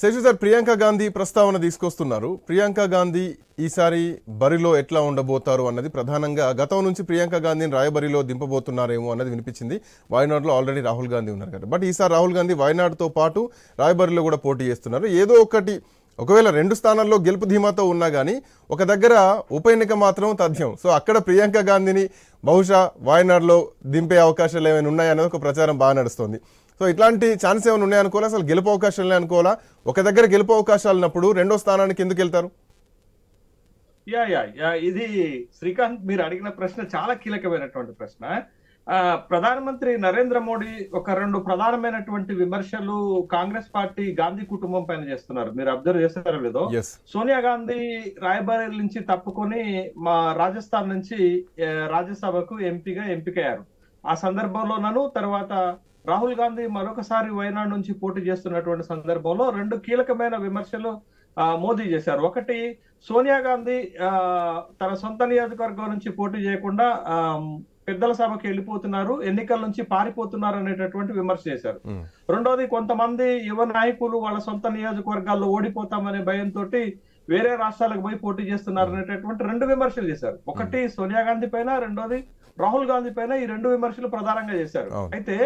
శేషు సార్, ప్రియాంక గాంధీ ప్రస్తావన తీసుకొస్తున్నారు. ప్రియాంక గాంధీ ఈసారి బరిలో ఎట్లా ఉండబోతారు అన్నది ప్రధానంగా గతం నుంచి ప్రియాంక గాంధీని రాయబరిలో దింపబోతున్నారేమో అన్నది వినిపించింది. వాయనాడులో ఆల్రెడీ రాహుల్ గాంధీ ఉన్నారు కదా, బట్ ఈసారి రాహుల్ గాంధీ వాయనాడుతో పాటు రాయబరిలో కూడా పోటీ చేస్తున్నారు. ఏదో ఒకటి ఒకవేళ 2 స్థానాల్లో గెలుపు ధీమాతో ఉన్నా కానీ ఒక దగ్గర ఉప ఎన్నిక మాత్రం తథ్యం. సో అక్కడ ప్రియాంక గాంధీని బహుశా వాయనాడులో దింపే అవకాశాలు ఏమైనా ఉన్నాయనేది ఒక ప్రచారం బాగా నడుస్తుంది. సో ఇట్లాంటి ఛాన్స్ ఏమైనా ఉన్నాయనుకోవాలా, అసలు గెలుపు అవకాశాలు అనుకోవాలా? ఒక దగ్గర గెలుపు అవకాశాలు ఉన్నప్పుడు 2వ స్థానానికి ఎందుకు వెళ్తారు?
ఇది శ్రీకాంత్ మీరు అడిగిన ప్రశ్న చాలా కీలకమైనటువంటి ప్రశ్న. ప్రధానమంత్రి నరేంద్ర మోడీ ఒక 2 ప్రధానమైనటువంటి విమర్శలు కాంగ్రెస్ పార్టీ గాంధీ కుటుంబం పైన చేస్తున్నారు. మీరు అబ్జర్వ్ చేస్తారో లేదో, సోనియా గాంధీ రాయబరేలీ నుంచి తప్పుకొని మా రాజస్థాన్ నుంచి రాజ్యసభకు ఎంపీగా ఎంపికయ్యారు. ఆ సందర్భంలోనూ తర్వాత రాహుల్ గాంధీ మరొకసారి వయనాడ్ నుంచి పోటీ చేస్తున్నటువంటి సందర్భంలో 2 కీలకమైన విమర్శలు మోదీ చేశారు. ఒకటి, సోనియా గాంధీ తన సొంత నియోజకవర్గం నుంచి పోటీ చేయకుండా పెద్దల సభకి వెళ్ళిపోతున్నారు, ఎన్నికల నుంచి పారిపోతున్నారు అనేటటువంటి విమర్శ చేశారు. రెండోది, కొంతమంది యువ నాయకులు వాళ్ళ సొంత నియోజకవర్గాల్లో ఓడిపోతామనే భయంతో వేరే రాష్ట్రాలకు పోయి పోటీ చేస్తున్నారు అనేటటువంటి 2 విమర్శలు చేశారు. ఒకటి సోనియా గాంధీ పైన, రెండోది రాహుల్ గాంధీ పైన. ఈ 2 విమర్శలు ప్రధానంగా చేశారు. అయితే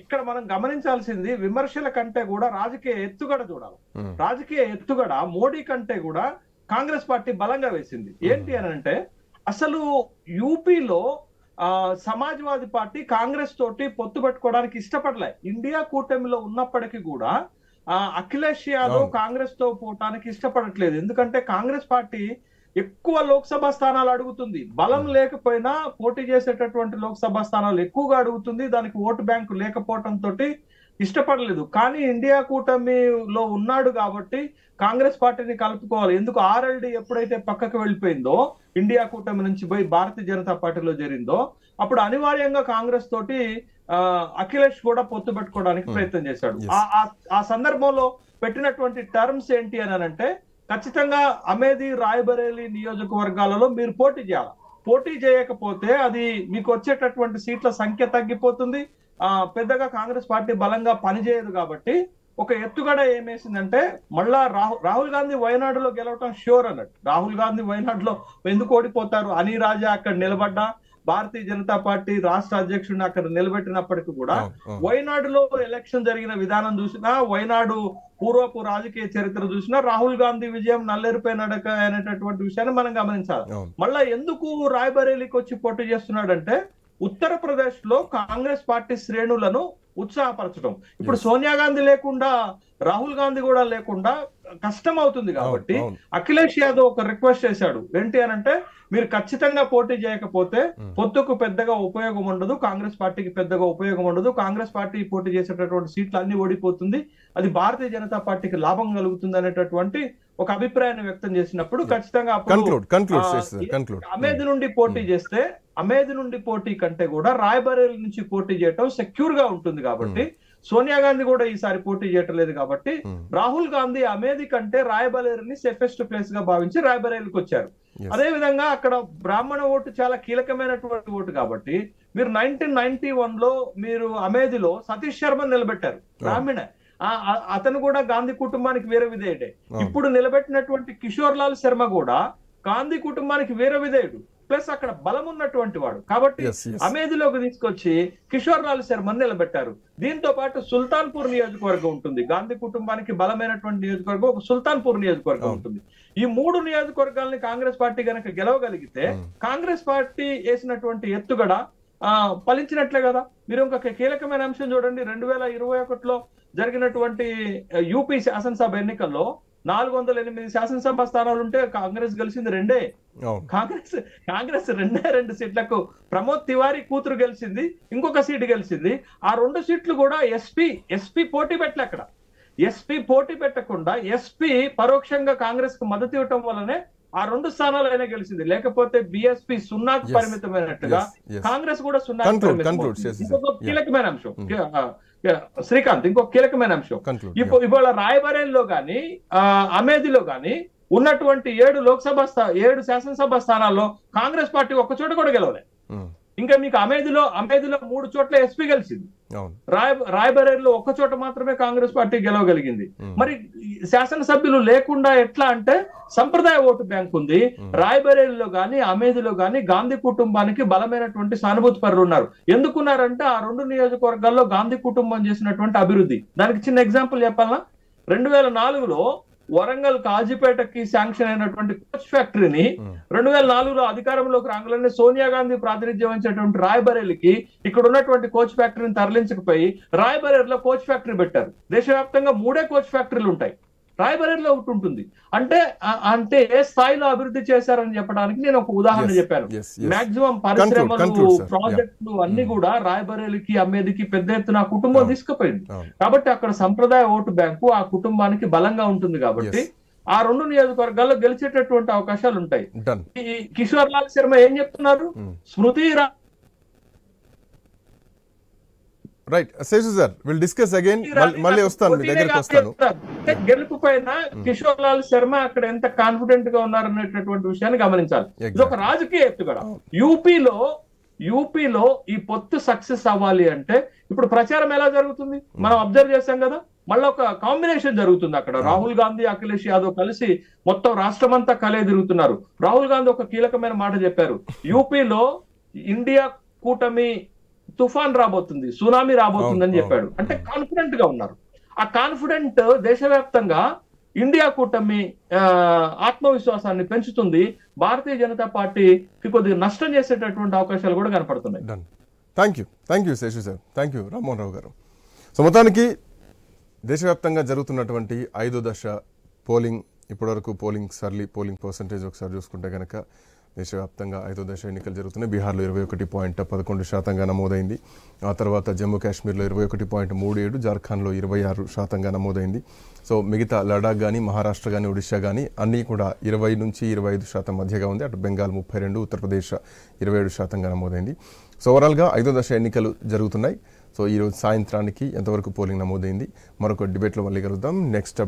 ఇక్కడ మనం గమనించాల్సింది విమర్శల కంటే కూడా రాజకీయ ఎత్తుగడ చూడాలి. రాజకీయ ఎత్తుగడ మోడీ కంటే కూడా కాంగ్రెస్ పార్టీ బలంగా వేసింది. ఏంటి అని అంటే, అసలు యూపీలో సమాజ్వాదీ పార్టీ కాంగ్రెస్ తోటి పొత్తు పెట్టుకోవడానికి ఇష్టపడలే. ఇండియా కూటమిలో ఉన్నప్పటికీ కూడా అఖిలేష్ యాదవ్ కాంగ్రెస్ తో పోవటానికి ఇష్టపడట్లేదు. ఎందుకంటే కాంగ్రెస్ పార్టీ ఎక్కువ లోక్సభ స్థానాలు అడుగుతుంది. బలం లేకపోయినా పోటీ చేసేటటువంటి లోక్సభ స్థానాలు ఎక్కువగా అడుగుతుంది. దానికి ఓటు బ్యాంకు లేకపోవడంతో ఇష్టపడలేదు. కానీ ఇండియా కూటమిలో ఉన్నాడు కాబట్టి కాంగ్రెస్ పార్టీని కలుపుకోవాలి. ఎందుకు ఆర్ఎల్డి ఎప్పుడైతే పక్కకు వెళ్ళిపోయిందో, ఇండియా కూటమి నుంచి పోయి భారతీయ జనతా పార్టీలో చేరిందో, అప్పుడు అనివార్యంగా కాంగ్రెస్ తోటి అఖిలేష్ కూడా పొత్తు పెట్టుకోవడానికి ప్రయత్నం చేశాడు. ఆ సందర్భంలో పెట్టినటువంటి టర్మ్స్ ఏంటి అని అంటే, ఖచ్చితంగా అమేథీ రాయబరేలీ నియోజకవర్గాలలో మీరు పోటీ చేయాలి. పోటీ చేయకపోతే అది మీకు వచ్చేటటువంటి సీట్ల సంఖ్య తగ్గిపోతుంది. పెద్దగా కాంగ్రెస్ పార్టీ బలంగా పనిచేయదు. కాబట్టి ఒక ఎత్తుగడ ఏమేసిందంటే, మళ్ళా రాహుల్ గాంధీ వయనాడులో గెలవటం ష్యూర్ అన్నట్టు. రాహుల్ గాంధీ వయనాడులో ఎందుకు ఓడిపోతారు? అని రాజా అక్కడ నిలబడ్డా, భారతీయ జనతా పార్టీ రాష్ట్ర అధ్యక్షుడిని అక్కడ నిలబెట్టినప్పటికీ కూడా వయనాడులో ఎలక్షన్ జరిగిన విధానం చూసినా, వయనాడు పూర్వపు రాజకీయ చరిత్ర చూసినా రాహుల్ గాంధీ విజయం నల్లేరుపై నడక అనేటటువంటి విషయాన్ని మనం గమనించాలి. మళ్ళా ఎందుకు రాయబరేలీకి వచ్చి పోటీ చేస్తున్నాడంటే, ఉత్తరప్రదేశ్ లో కాంగ్రెస్ పార్టీ శ్రేణులను ఉత్సాహపరచడం. ఇప్పుడు సోనియా గాంధీ లేకుండా, రాహుల్ గాంధీ కూడా లేకుండా కష్టం అవుతుంది. కాబట్టి అఖిలేష్ యాదవ్ ఒక రిక్వెస్ట్ చేశాడు. ఏంటి అని అంటే, మీరు ఖచ్చితంగా పోటీ చేయకపోతే పొత్తుకు పెద్దగా ఉపయోగం ఉండదు, కాంగ్రెస్ పార్టీకి పెద్దగా ఉపయోగం ఉండదు, కాంగ్రెస్ పార్టీ పోటీ చేసేటటువంటి సీట్లు అన్ని ఓడిపోతుంది, అది భారతీయ జనతా పార్టీకి లాభం కలుగుతుంది అనేటటువంటి ఒక అభిప్రాయాన్ని వ్యక్తం చేసినప్పుడు ఖచ్చితంగా అమేధి నుండి పోటీ చేస్తే అమేధి నుండి పోటీ కంటే కూడా రాయ్బరేలీ నుంచి పోటీ చేయటం సెక్యూర్ గా ఉంటుంది కాబట్టి సోనియా గాంధీ కూడా ఈసారి పోటీ చేయటం లేదు కాబట్టి రాహుల్ గాంధీ అమేధి కంటే రాయ్బరేలీని సేఫెస్ట్ ప్లేస్ గా భావించి రాయ్బరేలీకి వచ్చారు. అదే విధంగా అక్కడ బ్రాహ్మణ ఓటు చాలా కీలకమైనటువంటి ఓటు కాబట్టి మీరు 1991 లో మీరు అమేధిలో సతీష్ శర్మ నిలబెట్టారు, బ్రాహ్మణ. అతను కూడా గాంధీ కుటుంబానికి వీర విధేయుడే. ఇప్పుడు నిలబెట్టినటువంటి కిషోర్ లాల్ శర్మ కూడా గాంధీ కుటుంబానికి వీర విధేయుడు, ప్లస్ అక్కడ బలం ఉన్నటువంటి వాడు కాబట్టి అమేధిలోకి తీసుకొచ్చి కిషోర్ లాల్ శర్మని నిలబెట్టారు. దీంతో పాటు సుల్తాన్పూర్ నియోజకవర్గం ఉంటుంది, గాంధీ కుటుంబానికి బలమైనటువంటి నియోజకవర్గం ఒక సుల్తాన్పూర్ నియోజకవర్గం ఉంటుంది. ఈ 3 నియోజకవర్గాలని కాంగ్రెస్ పార్టీ గనక గెలవగలిగితే కాంగ్రెస్ పార్టీ వేసినటువంటి ఎత్తుగడ ఫలించినట్లే కదా. మీరు ఇంకొక కీలకమైన అంశం చూడండి, 2021లో జరిగినటువంటి యూపీ శాసనసభ ఎన్నికల్లో 408 శాసనసభ స్థానాలు ఉంటే కాంగ్రెస్ గెలిచింది 2. కాంగ్రెస్ 2 సీట్లకు ప్రమోద్ తివారీ కూతురు గెలిచింది, ఇంకొక సీటు గెలిచింది. ఆ 2 సీట్లు కూడా ఎస్పీ పోటీ పెట్టలే. అక్కడ ఎస్పీ పోటీ పెట్టకుండా ఎస్పీ పరోక్షంగా కాంగ్రెస్ కు మద్దతు ఇవ్వటం వల్లనే ఆ 2 స్థానాలు అయినా గెలిచింది. లేకపోతే బిఎస్పీ 0కు పరిమితమైనట్టుగా కాంగ్రెస్ కూడా 0కు పరిమితం. కీలకమైన అంశం శ్రీకాంత్, ఇంకొక కీలకమైన అంశం, ఇవాళ రాయ్బరేలీలో గాని అమేధిలో గాని ఉన్నటువంటి 7 శాసనసభ స్థానాల్లో కాంగ్రెస్ పార్టీ ఒక్క చోట కూడా గెలవలే. ఇంకా మీకు అమేధిలో 3 చోట్ల ఎస్పీ గెలిచింది, రాయ్బరేలీలో ఒక్క చోట మాత్రమే కాంగ్రెస్ పార్టీ గెలవగలిగింది. మరి శాసనసభ్యులు లేకుండా ఎట్లా అంటే సంప్రదాయ ఓటు బ్యాంక్ ఉంది. రాయ్బరేలీలో గాని అమేధిలో గాని గాంధీ కుటుంబానికి బలమైనటువంటి సానుభూతి పరులు ఉన్నారు. ఎందుకున్నారంటే ఆ 2 నియోజకవర్గాల్లో గాంధీ కుటుంబం చేసినటువంటి అభివృద్ధి. దానికి చిన్న ఎగ్జాంపుల్ చెప్పాలా, 2004లో వరంగల్ కాజీపేటకి శాంక్షన్ అయినటువంటి కోచ్ ఫ్యాక్టరీని 2004లో అధికారంలోకి రాగానే సోనియా గాంధీ ప్రాతినిధ్యం వహించేటువంటి రాయ్బరేలీకి ఇక్కడ ఉన్నటువంటి కోచ్ ఫ్యాక్టరీని తరలించకపోయి రాయ్బరేలీలో కోచ్ ఫ్యాక్టరీ పెట్టారు. దేశవ్యాప్తంగా 3 కోచ్ ఫ్యాక్టరీలు ఉంటాయి, రాయ్బరేలీలో ఒకటి ఉంటుంది. అంటే ఏ స్థాయిలో అభివృద్ధి చేశారని చెప్పడానికి నేను ఒక ఉదాహరణ చెప్పాను. మాక్సిమం పరిశ్రమలు ప్రాజెక్టులు అన్ని కూడా రాయ్బరేలీకి అమేధికి పెద్ద ఎత్తున కుటుంబం తీసుకుపోయింది. కాబట్టి అక్కడ సంప్రదాయ ఓటు బ్యాంకు ఆ కుటుంబానికి బలంగా ఉంటుంది కాబట్టి ఆ 2 నియోజకవర్గాల్లో గెలిచేటటువంటి అవకాశాలు ఉంటాయి. ఈ కిషోర్ లాల్ శర్మ ఏం చెప్తున్నారు, Smriti
right Seshu sir, will discuss again, మళ్ళీ వస్తాను మీ దగ్గరికి వస్తాను.
గెలుపు పైన కిషోర్ లాల్ శర్మ అక్కడ ఎంత కాన్ఫిడెంట్ గా ఉన్నారనేటటువంటి విషయాన్ని గమనించాలి. ఇది ఒక రాజకీయ ఎత్తుగడ. యూపీలో ఈ పొత్తు సక్సెస్ అవ్వాలి అంటే ఇప్పుడు ప్రచారం ఎలా జరుగుతుంది మనం అబ్జర్వ్ చేశాం కదా. మళ్ళీ ఒక కాంబినేషన్ జరుగుతుంది అక్కడ. రాహుల్ గాంధీ అఖిలేష్ యాదవ్ కలిసి మొత్తం రాష్ట్రం అంతా కలే తిరుగుతున్నారు. రాహుల్ గాంధీ ఒక కీలకమైన మాట చెప్పారు, యూపీలో ఇండియా కూటమి తుఫాన్ రాబోతుంది, సునామీ రాబోతుంది అని చెప్పాడు. అంటే కాన్ఫిడెంట్ గా ఉన్నారు. ఆ కాన్ఫిడెంట్ దేశవ్యాప్తంగా ఇండియా కూటమి ఆత్మవిశ్వాసాన్ని పెంచుతుంది. భారతీయ జనతా పార్టీకి కొద్దిగా నష్టం చేసేటటువంటి అవకాశాలు కూడా కనపడుతున్నాయి.
Thank you Seshu sir, thank you Rammohan Rao గారు. సో మొత్తానికి దేశవ్యాప్తంగా జరుగుతున్నటువంటి 5వ దశ పోలింగ్, ఇప్పటివరకు పోలింగ్ పర్సంటేజ్ ఒకసారి చూసుకుంటే కనుక దేశవ్యాప్తంగా 5వ దశ ఎన్నికలు జరుగుతున్నాయి. బీహార్లో 21.11% నమోదైంది. ఆ తర్వాత జమ్మూ కాశ్మీర్లో 21.37%, జార్ఖండ్లో 26% నమోదైంది. సో మిగతా లడాక్ కానీ మహారాష్ట్ర కానీ ఒడిశా కానీ అన్నీ కూడా 20 నుంచి 25% మధ్యగా ఉంది. అటు బెంగాల్ 32%, ఉత్తరప్రదేశ్ 27% నమోదైంది. సో ఓవరాల్గా 5వ దశ ఎన్నికలు జరుగుతున్నాయి. సో ఈరోజు సాయంత్రానికి ఎంతవరకు పోలింగ్ నమోదైంది, మరొక డిబేట్లో మళ్ళీ కలుద్దాం. నెక్స్ట్